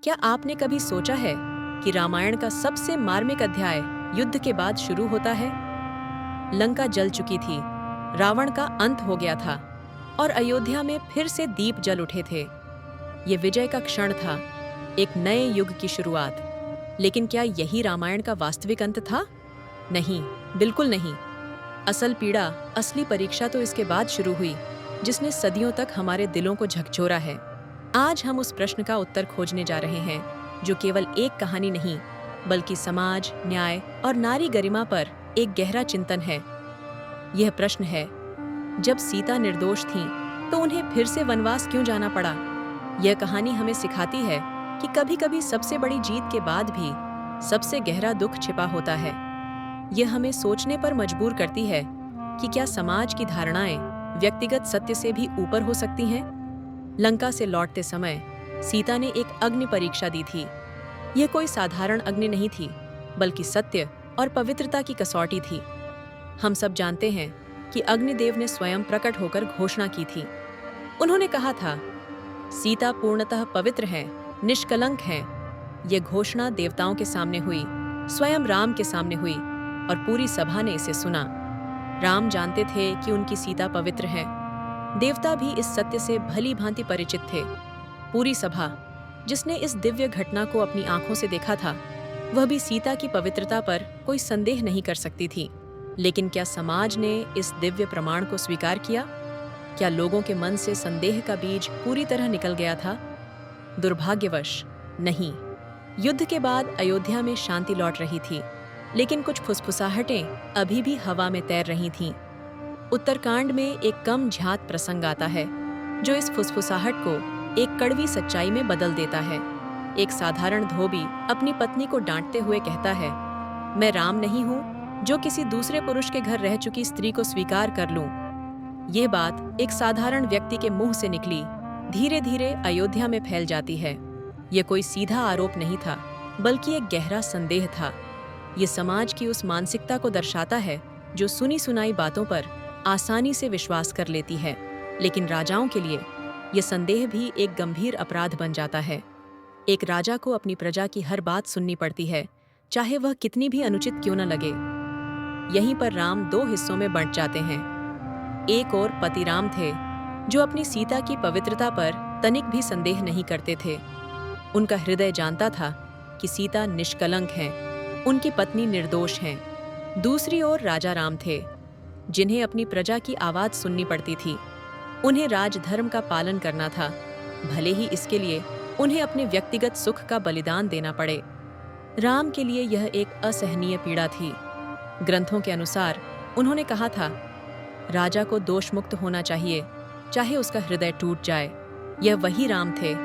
क्या आपने कभी सोचा है कि रामायण का सबसे मार्मिक अध्याय युद्ध के बाद शुरू होता है? लंका जल चुकी थी, रावण का अंत हो गया था और अयोध्या में फिर से दीप जल उठे थे। ये विजय का क्षण था, एक नए युग की शुरुआत। लेकिन क्या यही रामायण का वास्तविक अंत था? नहीं, बिल्कुल नहीं। असल पीड़ा, असली परीक्षा तो इसके बाद शुरू हुई, जिसने सदियों तक हमारे दिलों को झकझोरा है। आज हम उस प्रश्न का उत्तर खोजने जा रहे हैं, जो केवल एक कहानी नहीं, बल्कि समाज, न्याय और नारी गरिमा पर एक गहरा चिंतन है। यह प्रश्न है, जब सीता निर्दोष थीं, तो उन्हें फिर से वनवास क्यों जाना पड़ा? यह कहानी हमें सिखाती है कि कभी-कभी सबसे बड़ी जीत के बाद भी सबसे गहरा दुख छिपा होता है। यह हमें सोचने पर मजबूर करती है कि क्या समाज की धारणाएं व्यक्तिगत सत्य से भी ऊपर हो सकती हैं? लंका से लौटते समय सीता ने एक अग्नि परीक्षा दी थी। यह कोई साधारण अग्नि नहीं थी, बल्कि सत्य और पवित्रता की कसौटी थी। हम सब जानते हैं कि अग्निदेव ने स्वयं प्रकट होकर घोषणा की थी। उन्होंने कहा था, सीता पूर्णतः पवित्र है, निष्कलंक है। यह घोषणा देवताओं के सामने हुई, स्वयं राम के सामने हुई और पूरी सभा ने इसे सुना। राम जानते थे कि उनकी सीता पवित्र है। देवता भी इस सत्य से भली भांति परिचित थे। पूरी सभा, जिसने इस दिव्य घटना को अपनी आंखों से देखा था, वह भी सीता की पवित्रता पर कोई संदेह नहीं कर सकती थी। लेकिन क्या समाज ने इस दिव्य प्रमाण को स्वीकार किया? क्या लोगों के मन से संदेह का बीज पूरी तरह निकल गया था? दुर्भाग्यवश नहीं। युद्ध के बाद अयोध्या में शांति लौट रही थी, लेकिन कुछ फुसफुसाहटें अभी भी हवा में तैर रही थीं। उत्तरकांड में एक कम झ्यात प्रसंग आता है, जो इस फुसफुसाहट को एक कड़वी सच्चाई में बदल देता है। एक साधारण धोबी अपनी पत्नी को डांटते हुए कहता है, मैं राम नहीं हूँ जो किसी दूसरे पुरुष के घर रह चुकी स्त्री को स्वीकार कर लूं। ये बात एक साधारण व्यक्ति के मुंह से निकली, धीरे धीरे अयोध्या में फैल जाती है। यह कोई सीधा आरोप नहीं था, बल्कि एक गहरा संदेह था। ये समाज की उस मानसिकता को दर्शाता है जो सुनी सुनाई बातों पर आसानी से विश्वास कर लेती है। लेकिन राजाओं के लिए यह संदेह भी एक गंभीर अपराध बन जाता है। एक राजा को अपनी प्रजा की हर बात सुननी पड़ती है, चाहे वह कितनी भी अनुचित क्यों न लगे। यहीं पर राम दो हिस्सों में बंट जाते हैं। एक और पति राम थे, जो अपनी सीता की पवित्रता पर तनिक भी संदेह नहीं करते थे। उनका हृदय जानता था कि सीता निष्कलंक है, उनकी पत्नी निर्दोष हैं। दूसरी ओर राजा राम थे, जिन्हें अपनी प्रजा की आवाज सुननी पड़ती थी। उन्हें राजधर्म का पालन करना था, भले ही इसके लिए उन्हें अपने व्यक्तिगत सुख का बलिदान देना पड़े। राम के लिए यह एक असहनीय पीड़ा थी। ग्रंथों के अनुसार उन्होंने कहा था, राजा को दोष मुक्त होना चाहिए, चाहे उसका हृदय टूट जाए। यह वही राम थे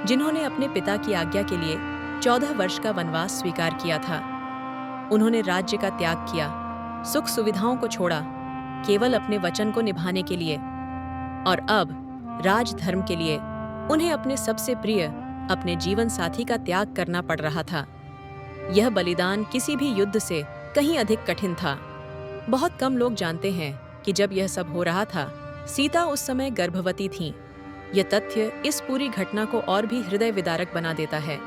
जिन्होंने अपने पिता की आज्ञा के लिए 14 वर्ष का वनवास स्वीकार किया था। उन्होंने राज्य का त्याग किया, सुख सुविधाओं को छोड़ा, केवल अपने वचन को निभाने के लिए। और अब राजधर्म के लिए उन्हें अपने सबसे प्रिय, अपने जीवन साथी का त्याग करना पड़ रहा था। यह बलिदान किसी भी युद्ध से कहीं अधिक कठिन था। बहुत कम लोग जानते हैं कि जब यह सब हो रहा था, सीता उस समय गर्भवती थीं। यह तथ्य इस पूरी घटना को और भी हृदय विदारक बना देता है।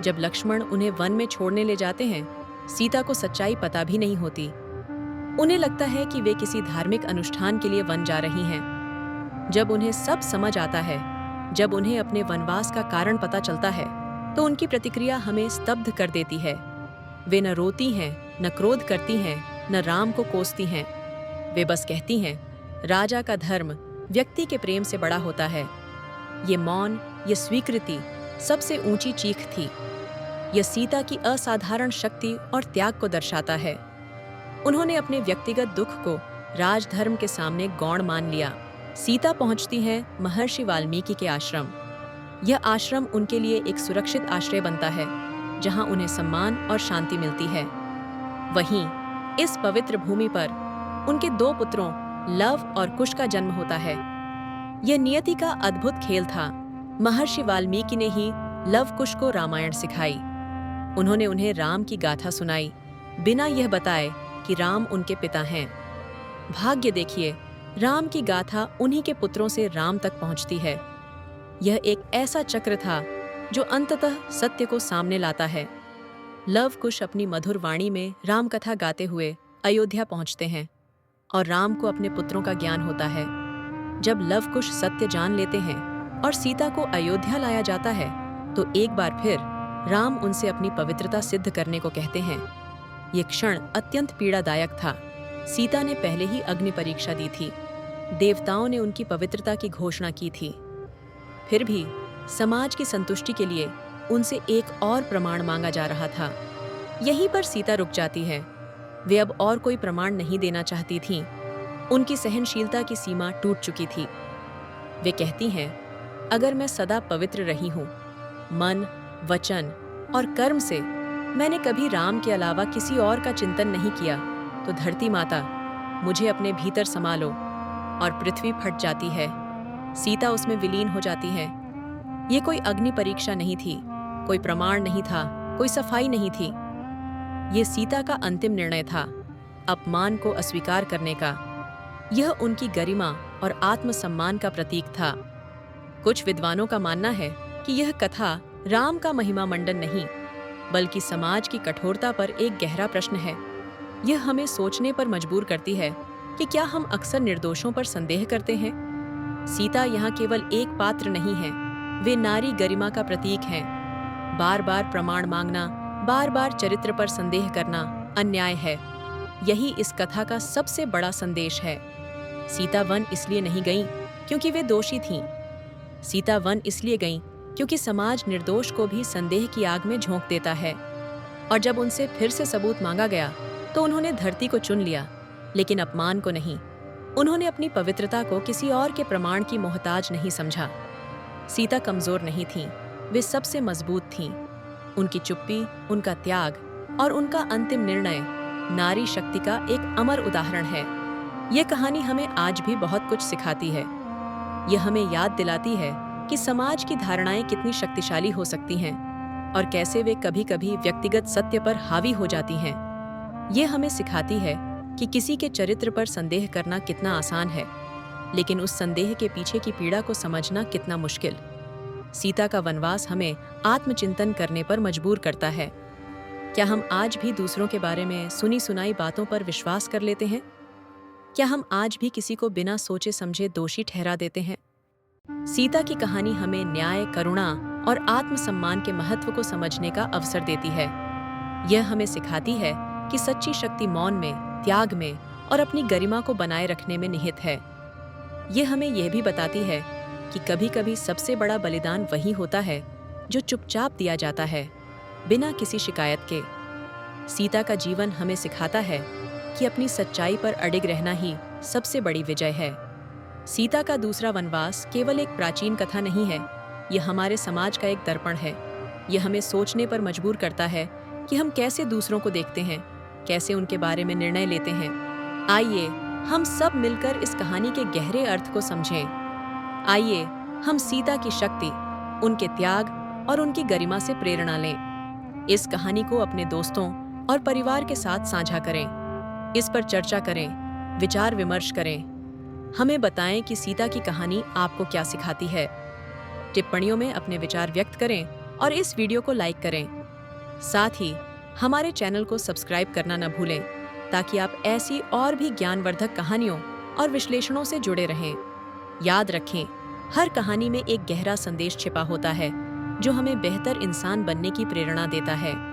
जब लक्ष्मण उन्हें वन में छोड़ने ले जाते हैं, सीता को सच्चाई पता भी नहीं होती। उन्हें लगता है कि वे किसी धार्मिक अनुष्ठान के लिए वन जा रही हैं। जब उन्हें सब समझ आता है, जब उन्हें अपने वनवास का कारण पता चलता है, तो उनकी प्रतिक्रिया हमें स्तब्ध कर देती है। वे न रोती हैं, न क्रोध करती हैं, न राम को कोसती हैं। वे बस कहती हैं, राजा का धर्म व्यक्ति के प्रेम से बड़ा होता है। ये मौन, ये स्वीकृति सबसे ऊंची चीख थी। यह सीता की असाधारण शक्ति और त्याग को दर्शाता है। उन्होंने अपने व्यक्तिगत दुख को राजधर्म के सामने गौण मान लिया। सीता पहुंचती हैं महर्षि वाल्मीकि के आश्रम। यह आश्रम उनके लिए एक सुरक्षित आश्रय बनता है, जहां उन्हें सम्मान और शांति मिलती है। वहीं इस पवित्र भूमि पर उनके दो पुत्रों लव और कुश का जन्म होता है। यह नियति का अद्भुत खेल था। महर्षि वाल्मीकि ने ही लव कुश को रामायण सिखाई। उन्होंने उन्हें राम की गाथा सुनाई, बिना यह बताए कि राम उनके पिता हैं। भाग्य देखिए, राम की गाथा उन्हीं के पुत्रों से राम तक पहुंचती है। यह एक ऐसा चक्र था जो अंततः सत्य को सामने लाता है। लव कुश अपनी मधुर वाणी में राम कथा गाते हुए अयोध्या पहुंचते हैं और राम को अपने पुत्रों का ज्ञान होता है। जब लव कुश सत्य जान लेते हैं और सीता को अयोध्या लाया जाता है तो एक बार फिर राम उनसे अपनी पवित्रता सिद्ध करने को कहते हैं। ये क्षण अत्यंत पीड़ादायक था। सीता ने पहले ही अग्नि परीक्षा दी थी, देवताओं ने उनकी पवित्रता की घोषणा की थी। फिर भी समाज की संतुष्टि के लिए उनसे एक और प्रमाण मांगा जा रहा था। यहीं पर सीता रुक जाती है। वे अब और कोई प्रमाण नहीं देना चाहती थीं। उनकी सहनशीलता की सीमा टूट चुकी थी। वे कहती हैं, अगर मैं सदा पवित्र रही हूँ, मन, वचन और कर्म से मैंने कभी राम के अलावा किसी और का चिंतन नहीं किया, तो धरती माता मुझे अपने भीतर समा लो। और पृथ्वी फट जाती है। सीता उसमें विलीन हो जाती है। ये कोई अग्नि परीक्षा नहीं थी, कोई प्रमाण नहीं था, कोई सफाई नहीं थी। ये सीता का अंतिम निर्णय था, अपमान को अस्वीकार करने का। यह उनकी गरिमा और आत्मसम्मान का प्रतीक था। कुछ विद्वानों का मानना है कि यह कथा राम का महिमा मंडन नहीं, बल्कि समाज की कठोरता पर एक गहरा प्रश्न है। यह हमें सोचने पर मजबूर करती है कि क्या हम अक्सर निर्दोषों पर संदेह करते हैं। सीता यहाँ केवल एक पात्र नहीं है, वे नारी गरिमा का प्रतीक हैं। बार बार प्रमाण मांगना, बार बार चरित्र पर संदेह करना अन्याय है। यही इस कथा का सबसे बड़ा संदेश है। सीता वन इसलिए नहीं गईं क्योंकि वे दोषी थीं। सीता वन इसलिए गईं क्योंकि समाज निर्दोष को भी संदेह की आग में झोंक देता है। और जब उनसे फिर से सबूत मांगा गया तो उन्होंने धरती को चुन लिया, लेकिन अपमान को नहीं। उन्होंने अपनी पवित्रता को किसी और के प्रमाण की मोहताज नहीं समझा। सीता कमजोर नहीं थीं, वे सबसे मजबूत थीं। उनकी चुप्पी, उनका त्याग और उनका अंतिम निर्णय नारी शक्ति का एक अमर उदाहरण है। यह कहानी हमें आज भी बहुत कुछ सिखाती है। यह हमें याद दिलाती है कि समाज की धारणाएं कितनी शक्तिशाली हो सकती हैं और कैसे वे कभी-कभी व्यक्तिगत सत्य पर हावी हो जाती हैं। यह हमें सिखाती है कि किसी के चरित्र पर संदेह करना कितना आसान है, लेकिन उस संदेह के पीछे की पीड़ा को समझना कितना मुश्किल। सीता का वनवास हमें आत्मचिंतन करने पर मजबूर करता है। क्या हम आज भी दूसरों के बारे में सुनी सुनाई बातों पर विश्वास कर लेते हैं? क्या हम आज भी किसी को बिना सोचे समझे दोषी ठहरा देते हैं? सीता की कहानी हमें न्याय, करुणा और आत्मसम्मान के महत्व को समझने का अवसर देती है। यह हमें सिखाती है कि सच्ची शक्ति मौन में, त्याग में और अपनी गरिमा को बनाए रखने में निहित है। यह हमें यह भी बताती है कि कभी-कभी सबसे बड़ा बलिदान वही होता है जो चुपचाप दिया जाता है, बिना किसी शिकायत के। सीता का जीवन हमें सिखाता है कि अपनी सच्चाई पर अडिग रहना ही सबसे बड़ी विजय है। सीता का दूसरा वनवास केवल एक प्राचीन कथा नहीं है, यह हमारे समाज का एक दर्पण है। यह हमें सोचने पर मजबूर करता है कि हम कैसे दूसरों को देखते हैं, कैसे उनके बारे में निर्णय लेते हैं। आइए हम सब मिलकर इस कहानी के गहरे अर्थ को समझें। आइए हम सीता की शक्ति, उनके त्याग और उनकी गरिमा से प्रेरणा लें। इस कहानी को अपने दोस्तों और परिवार के साथ साझा करें। इस पर चर्चा करें, विचार विमर्श करें। हमें बताएं कि सीता की कहानी आपको क्या सिखाती है। टिप्पणियों में अपने विचार व्यक्त करें और इस वीडियो को लाइक करें। साथ ही हमारे चैनल को सब्सक्राइब करना न भूलें, ताकि आप ऐसी और भी ज्ञानवर्धक कहानियों और विश्लेषणों से जुड़े रहें। याद रखें, हर कहानी में एक गहरा संदेश छिपा होता है जो हमें बेहतर इंसान बनने की प्रेरणा देता है।